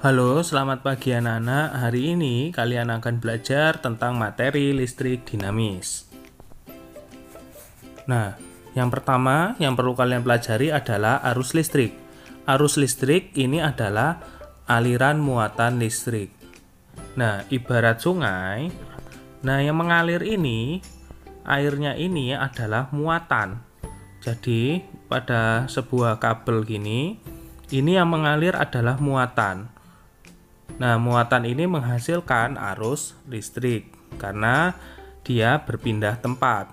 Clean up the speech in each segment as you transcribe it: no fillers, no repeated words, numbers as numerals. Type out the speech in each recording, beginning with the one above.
Halo, selamat pagi anak-anak. Hari ini kalian akan belajar tentang materi listrik dinamis. Nah, yang pertama yang perlu kalian pelajari adalah arus listrik. Arus listrik ini adalah aliran muatan listrik. Nah, ibarat sungai. Nah, yang mengalir ini, airnya ini adalah muatan. Jadi, pada sebuah kabel gini, ini yang mengalir adalah muatan. Nah, muatan ini menghasilkan arus listrik karena dia berpindah tempat.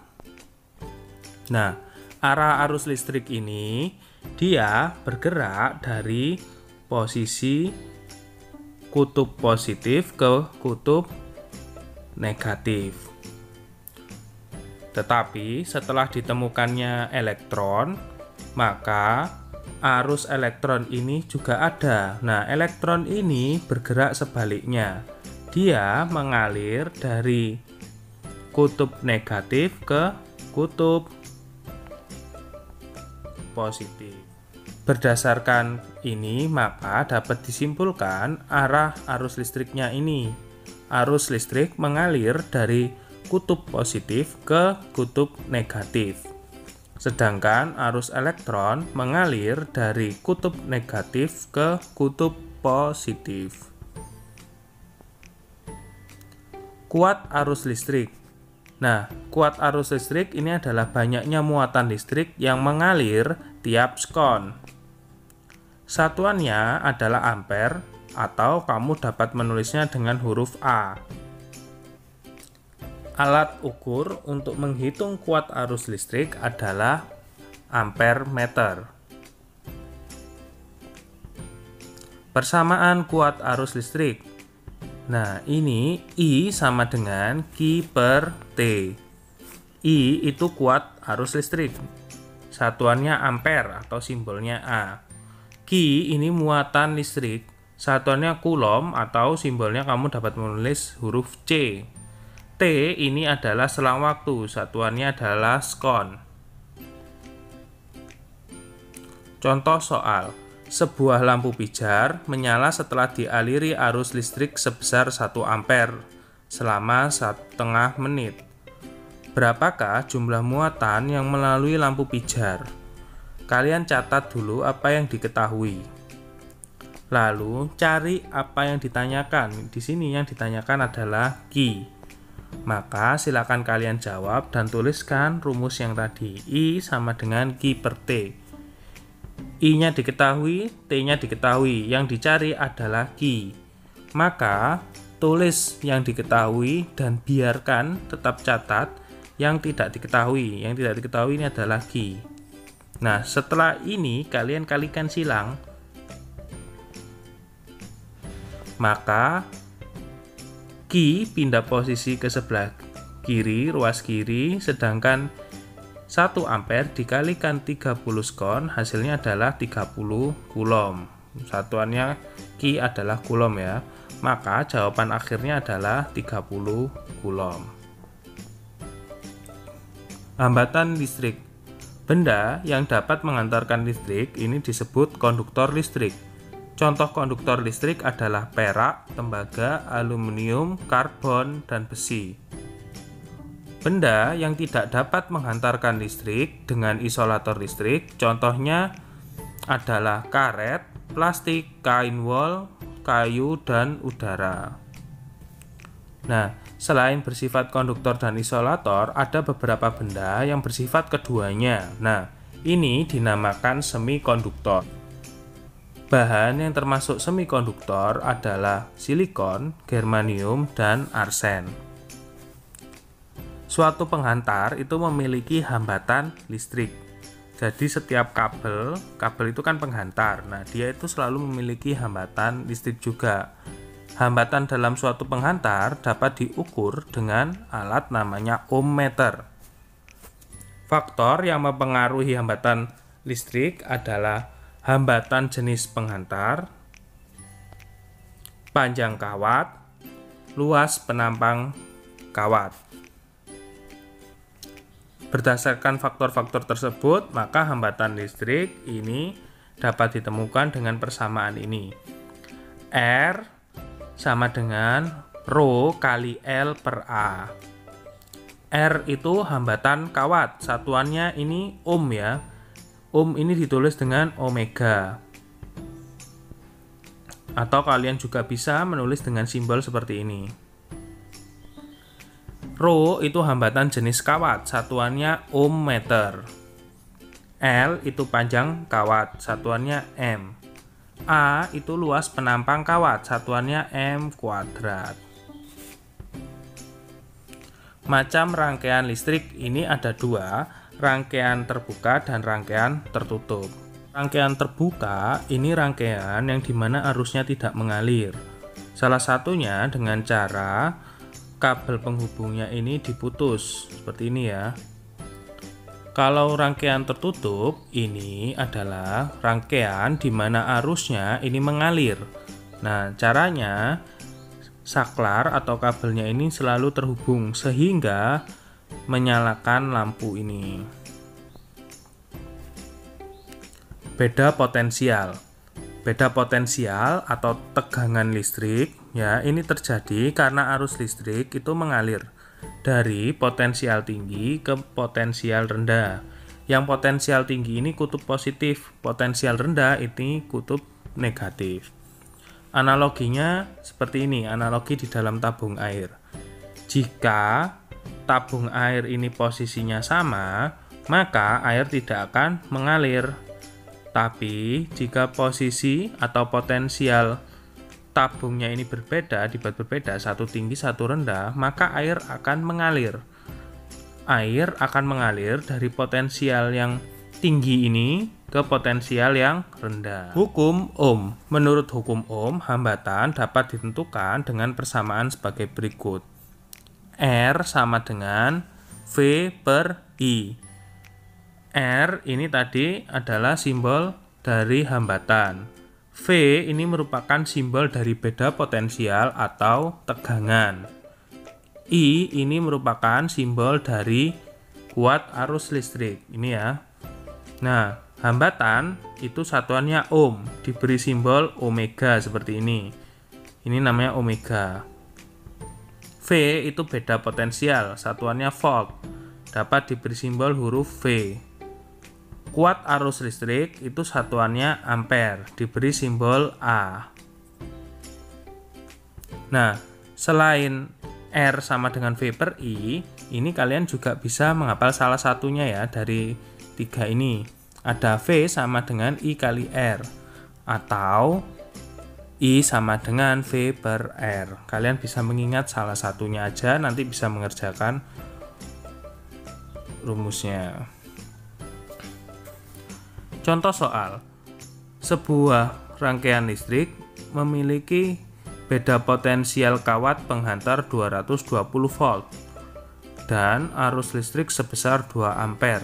Nah, arah arus listrik ini dia bergerak dari posisi kutub positif ke kutub negatif. Tetapi setelah ditemukannya elektron, maka arus elektron ini juga ada. Nah, elektron ini bergerak sebaliknya. Dia mengalir dari kutub negatif ke kutub positif. Berdasarkan ini, maka dapat disimpulkan arah arus listriknya ini. Arus listrik mengalir dari kutub positif ke kutub negatif. Sedangkan arus elektron mengalir dari kutub negatif ke kutub positif. Kuat arus listrik. Nah, kuat arus listrik ini adalah banyaknya muatan listrik yang mengalir tiap sekon. Satuannya adalah ampere atau kamu dapat menulisnya dengan huruf A. Alat ukur untuk menghitung kuat arus listrik adalah ampere meter. Persamaan kuat arus listrik. Nah, ini I sama dengan Q per T. I itu kuat arus listrik. Satuannya ampere atau simbolnya A. Q ini muatan listrik. Satuannya coulomb atau simbolnya kamu dapat menulis huruf C. T ini adalah selang waktu, satuannya adalah sekon. Contoh soal, sebuah lampu pijar menyala setelah dialiri arus listrik sebesar 1 ampere selama 1,5 menit. Berapakah jumlah muatan yang melalui lampu pijar? Kalian catat dulu apa yang diketahui. Lalu cari apa yang ditanyakan. Di sini yang ditanyakan adalah Q. Maka silakan kalian jawab dan tuliskan rumus yang tadi. I sama dengan Q per T. I-nya diketahui, T-nya diketahui. Yang dicari adalah Q. Maka tulis yang diketahui dan biarkan tetap catat yang tidak diketahui. Yang tidak diketahui ini adalah Q. Nah, setelah ini kalian kalikan silang. Maka Q pindah posisi ke sebelah kiri, ruas kiri, sedangkan 1 ampere dikalikan 30 sekon, hasilnya adalah 30 coulomb. Satuannya Q adalah coulomb ya. Maka jawaban akhirnya adalah 30 coulomb. Hambatan listrik. Benda yang dapat mengantarkan listrik ini disebut konduktor listrik. Contoh konduktor listrik adalah perak, tembaga, aluminium, karbon, dan besi. Benda yang tidak dapat menghantarkan listrik dengan isolator listrik, contohnya adalah karet, plastik, kain wol, kayu, dan udara. Nah, selain bersifat konduktor dan isolator, ada beberapa benda yang bersifat keduanya. Nah, ini dinamakan semikonduktor. Bahan yang termasuk semikonduktor adalah silikon, germanium, dan arsen. Suatu penghantar itu memiliki hambatan listrik. Jadi setiap kabel itu kan penghantar. Nah, dia itu selalu memiliki hambatan listrik juga. Hambatan dalam suatu penghantar dapat diukur dengan alat namanya ohmmeter. Faktor yang mempengaruhi hambatan listrik adalah hambatan jenis penghantar, panjang kawat, luas penampang kawat. Berdasarkan faktor-faktor tersebut, maka hambatan listrik ini dapat ditemukan dengan persamaan ini. R sama dengan Rho kali L per A. R itu hambatan kawat, satuannya ini ohm ya. Ohm ini ditulis dengan omega. Atau kalian juga bisa menulis dengan simbol seperti ini. Rho itu hambatan jenis kawat, satuannya ohm meter. L itu panjang kawat, satuannya M. A itu luas penampang kawat, satuannya M kuadrat. Macam rangkaian listrik ini ada dua, rangkaian terbuka dan rangkaian tertutup. Rangkaian terbuka ini rangkaian yang dimana arusnya tidak mengalir. Salah satunya dengan cara kabel penghubungnya ini diputus, seperti ini ya. Kalau rangkaian tertutup, ini adalah rangkaian di mana arusnya ini mengalir. Nah, caranya saklar atau kabelnya ini selalu terhubung sehingga menyalakan lampu ini. Beda potensial. Beda potensial atau tegangan listrik ya, ini terjadi karena arus listrik itu mengalir dari potensial tinggi ke potensial rendah. Yang potensial tinggi ini kutub positif, potensial rendah ini kutub negatif. Analoginya seperti ini, analogi di dalam tabung air. Jika tabung air ini posisinya sama, maka air tidak akan mengalir. Tapi jika posisi atau potensial tabungnya ini berbeda, dibuat berbeda, satu tinggi satu rendah, maka air akan mengalir. Air akan mengalir dari potensial yang tinggi ini ke potensial yang rendah. Hukum Ohm. Menurut hukum Ohm, hambatan dapat ditentukan dengan persamaan sebagai berikut. R sama dengan V per I. R ini tadi adalah simbol dari hambatan. V ini merupakan simbol dari beda potensial atau tegangan. I ini merupakan simbol dari kuat arus listrik. Ini ya. Nah, hambatan itu satuannya ohm, diberi simbol omega seperti ini. Ini namanya omega. V itu beda potensial, satuannya volt, dapat diberi simbol huruf V. Kuat arus listrik itu satuannya ampere, diberi simbol A. Nah, selain R sama dengan V per I, ini kalian juga bisa menghafal salah satunya ya dari tiga ini. Ada V sama dengan I kali R, atau I sama dengan V per R. Kalian bisa mengingat salah satunya aja, nanti bisa mengerjakan rumusnya. Contoh soal. Sebuah rangkaian listrik memiliki beda potensial kawat penghantar 220 volt dan arus listrik sebesar 2 ampere.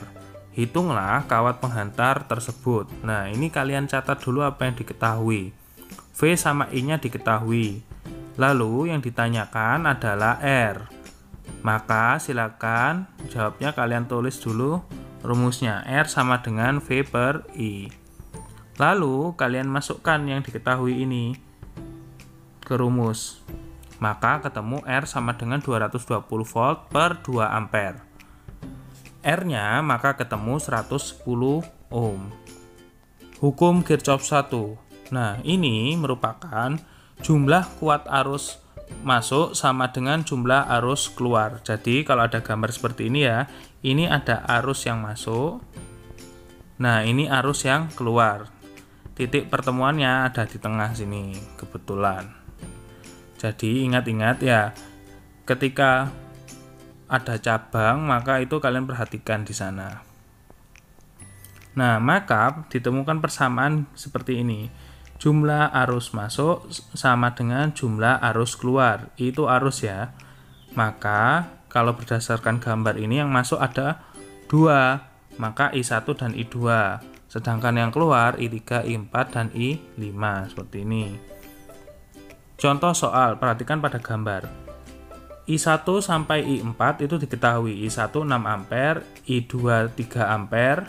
Hitunglah kawat penghantar tersebut. Nah, ini kalian catat dulu apa yang diketahui. V sama I-nya diketahui. Lalu yang ditanyakan adalah R. Maka silakan jawabnya kalian tulis dulu rumusnya. R sama dengan V per I. Lalu kalian masukkan yang diketahui ini ke rumus. Maka ketemu R sama dengan 220 volt per 2 ampere. R-nya maka ketemu 110 ohm. Hukum Kirchhoff 1. Nah, ini merupakan jumlah kuat arus masuk sama dengan jumlah arus keluar. Jadi kalau ada gambar seperti ini ya, ini ada arus yang masuk. Nah, ini arus yang keluar. Titik pertemuannya ada di tengah sini, kebetulan. Jadi ingat-ingat ya, ketika ada cabang, maka itu kalian perhatikan di sana. Nah, maka ditemukan persamaan seperti ini. Jumlah arus masuk sama dengan jumlah arus keluar. Itu arus ya. Maka kalau berdasarkan gambar ini yang masuk ada 2, maka I1 dan I2. Sedangkan yang keluar I3, I4 dan I5 seperti ini. Contoh soal, perhatikan pada gambar. I1 sampai I4 itu diketahui. I1 6 ampere, I2 3 ampere,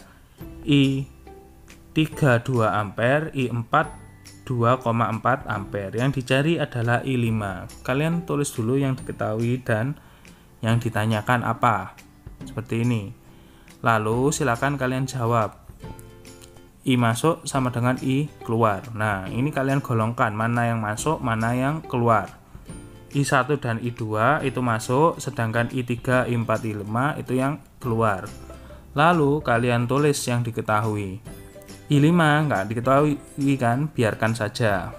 I3 2 ampere, I4 2,4 ampere. Yang dicari adalah I5. Kalian tulis dulu yang diketahui dan yang ditanyakan apa. Seperti ini. Lalu silakan kalian jawab. I masuk sama dengan I keluar. Nah, ini kalian golongkan mana yang masuk, mana yang keluar. I1 dan I2 itu masuk, sedangkan I3, I4, I5 itu yang keluar. Lalu kalian tulis yang diketahui. I5 nggak diketahui kan, biarkan saja.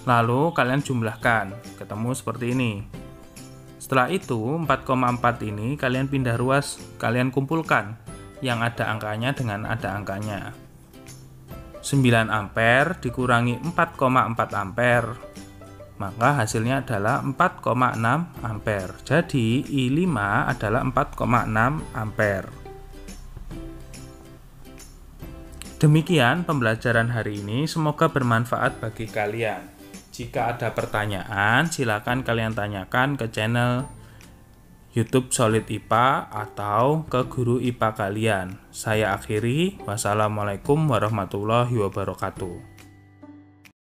Lalu kalian jumlahkan, ketemu seperti ini. Setelah itu 4,4 ini kalian pindah ruas, kalian kumpulkan yang ada angkanya dengan ada angkanya. 9 ampere dikurangi 4,4 ampere, maka hasilnya adalah 4,6 ampere. Jadi I5 adalah 4,6 ampere. Demikian pembelajaran hari ini, semoga bermanfaat bagi kalian. Jika ada pertanyaan, silakan kalian tanyakan ke channel YouTube Solid IPA atau ke guru IPA kalian. Saya akhiri, wassalamualaikum warahmatullahi wabarakatuh.